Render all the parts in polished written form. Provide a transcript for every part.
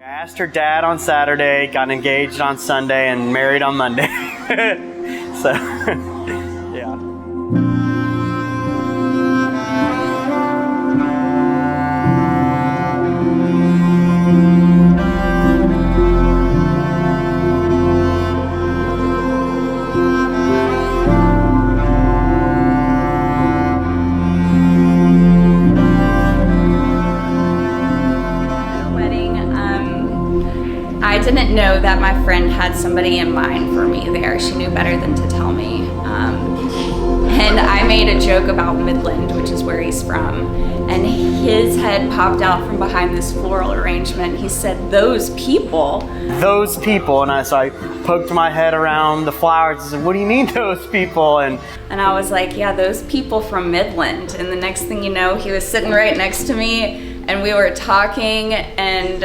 I asked her dad on Saturday, got engaged on Sunday, and married on Monday. So, yeah. I didn't know that my friend had somebody in mind for me there. She knew better than to tell me. And I made a joke about Midland, which is where he's from. And his head popped out from behind this floral arrangement. He said, "Those people." Those people. And so I poked my head around the flowers and said, "What do you mean, those people?" And I was like, "Yeah, those people from Midland." And the next thing you know, he was sitting right next to me and we were talking, and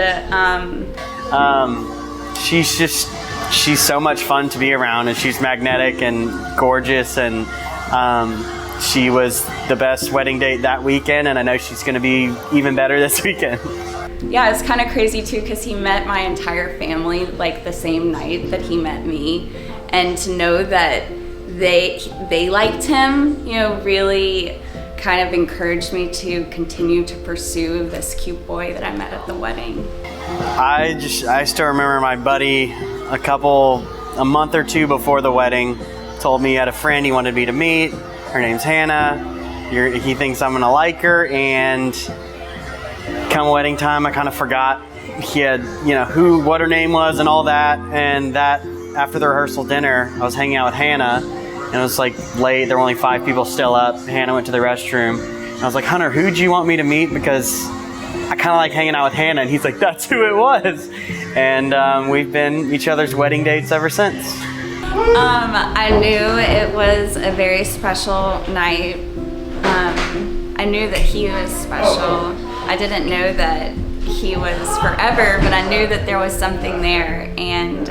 she's so much fun to be around, and she's magnetic and gorgeous, and she was the best wedding date that weekend, and I know she's going to be even better this weekend. Yeah, it's kind of crazy too, because he met my entire family like the same night that he met me, and to know that they liked him, you know, really kind of encouraged me to continue to pursue this cute boy that I met at the wedding. I still remember my buddy a month or two before the wedding told me he had a friend he wanted me to meet. Her name's Hannah. He thinks I'm gonna like her, and come wedding time, I kind of forgot he had, you know, what her name was and all that. And that after the rehearsal dinner, I was hanging out with Hannah, and it was like late. There were only 5 people still up. Hannah went to the restroom. And I was like, "Hunter, who do you want me to meet? Because I kind of like hanging out with Hannah." And he's like, "That's who it was." And we've been each other's wedding dates ever since. I knew it was a very special night. I knew that he was special. I didn't know that he was forever, but I knew that there was something there, and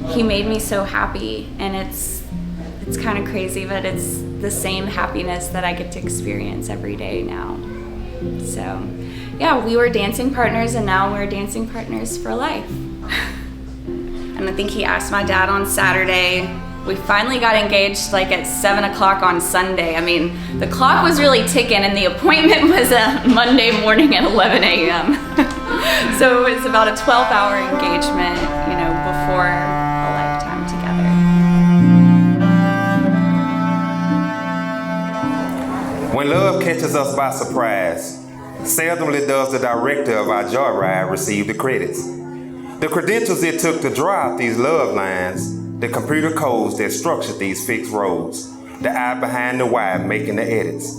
he made me so happy. And it's kind of crazy, but it's the same happiness that I get to experience every day now. So yeah, we were dancing partners, and now we're dancing partners for life. And I think he asked my dad on Saturday. We finally got engaged like at 7 o'clock on Sunday. I mean, the clock was really ticking, and the appointment was a Monday morning at 11 a.m. So it was about a 12-hour engagement, you know, before a lifetime together. When love catches us by surprise, seldomly does the director of our joyride receive the credits. The credentials it took to draw out these love lines, the computer codes that structured these fixed roads, the eye behind the why making the edits.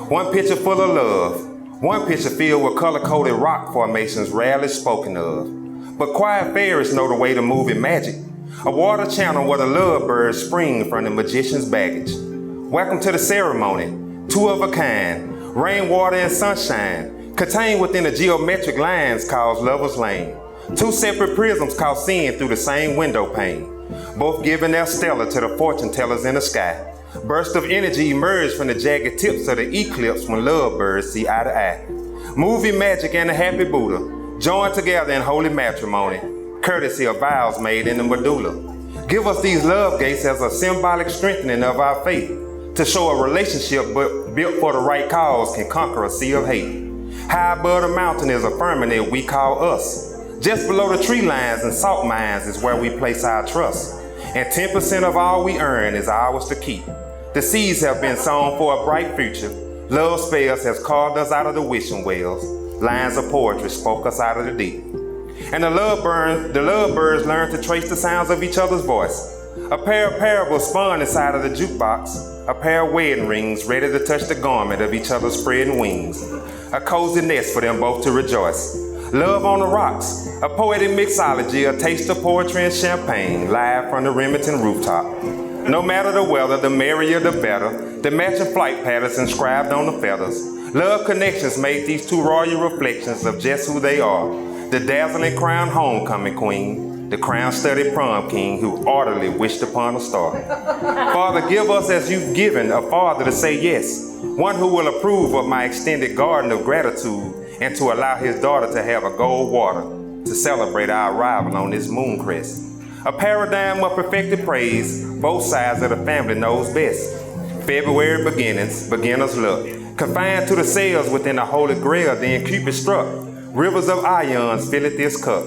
One picture full of love, one picture filled with color-coded rock formations rarely spoken of. But quiet fairies know the way to movie magic, a water channel where the lovebirds spring from the magician's baggage. Welcome to the ceremony, 2 of a kind, rainwater and sunshine, contained within the geometric lines called Lover's Lane. 2 separate prisms caught seeing through the same window pane, both giving their stellar to the fortune tellers in the sky. Bursts of energy emerge from the jagged tips of the eclipse when lovebirds see eye to eye. Movie magic and the happy Buddha join together in holy matrimony, courtesy of vows made in the medulla. Give us these love gates as a symbolic strengthening of our faith, to show a relationship built for the right cause can conquer a sea of hate. High above the mountain is a firmament we call us. Just below the tree lines and salt mines is where we place our trust. And 10% of all we earn is ours to keep. The seeds have been sown for a bright future. Love spells has carved us out of the wishing wells. Lines of poetry spoke us out of the deep. And the lovebirds learned to trace the sounds of each other's voice. A pair of parables spun inside of the jukebox. A pair of wedding rings ready to touch the garment of each other's spreading wings. A cozy nest for them both to rejoice. Love on the Rocks, a poetic mixology, a taste of poetry and champagne, live from the Remington rooftop. No matter the weather, the merrier the better, the matching flight patterns inscribed on the feathers. Love connections made these 2 royal reflections of just who they are. The dazzling crowned homecoming queen, the crown-studded prom king who orderly wished upon a star. Father, give us as you've given a father to say yes, one who will approve of my extended garden of gratitude and to allow his daughter to have a gold water to celebrate our arrival on this moon crest. A paradigm of perfected praise, both sides of the family knows best. February beginnings, beginner's luck. Confined to the cells within the Holy Grail, then Cupid struck. Rivers of ions filleth this cup.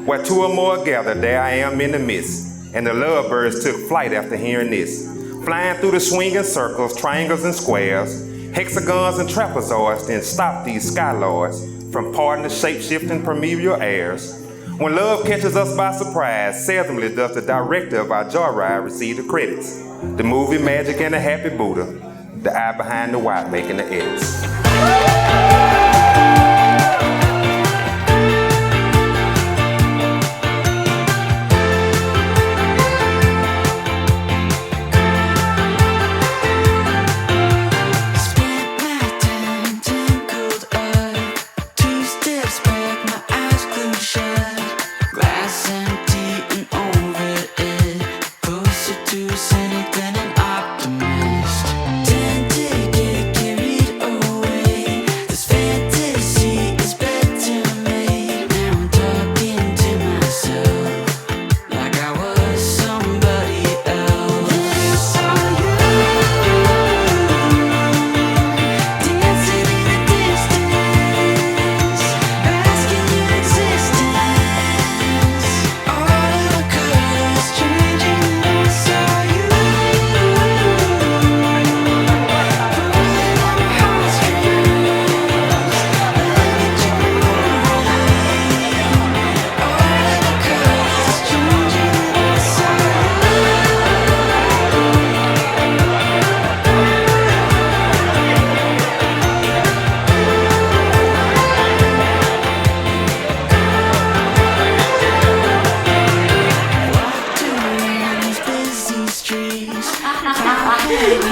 Where two or more gather, there I am in the midst. And the lovebirds took flight after hearing this. Flying through the swinging circles, triangles and squares, hexagons and trapezoids, then stop these skylords from parting the shape-shifting primeval airs. When love catches us by surprise, seldomly does the director of our joyride receive the credits. The movie Magic and the Happy Buddha, the eye behind the white making the edits.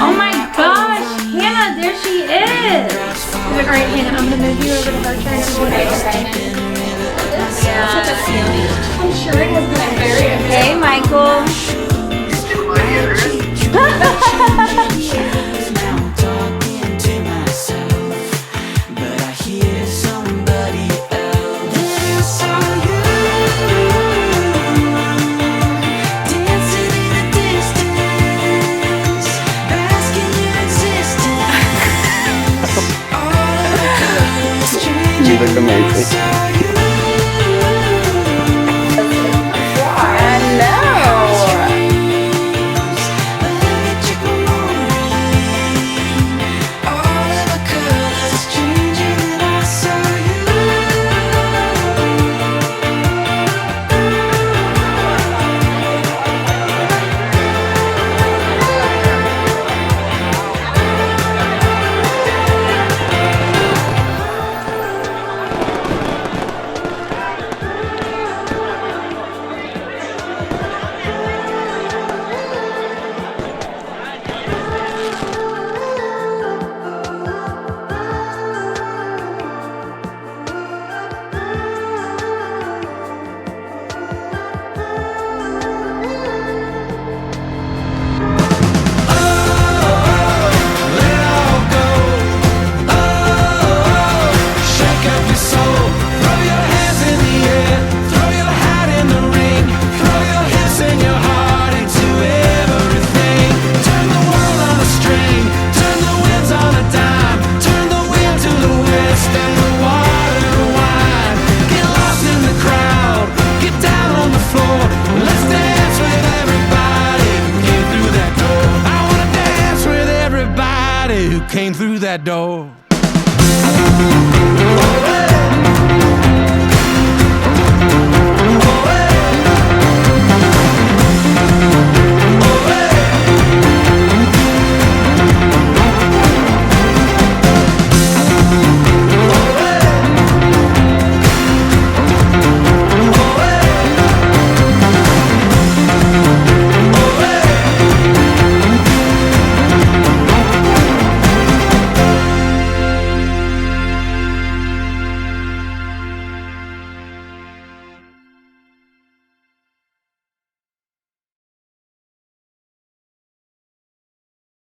Oh my gosh, Hannah, there she is. All right, Hannah, I'm gonna move you over to her turn. Yeah. I'm sure it has been very good. Hey, Michael. You look amazing. I know. Came through that door.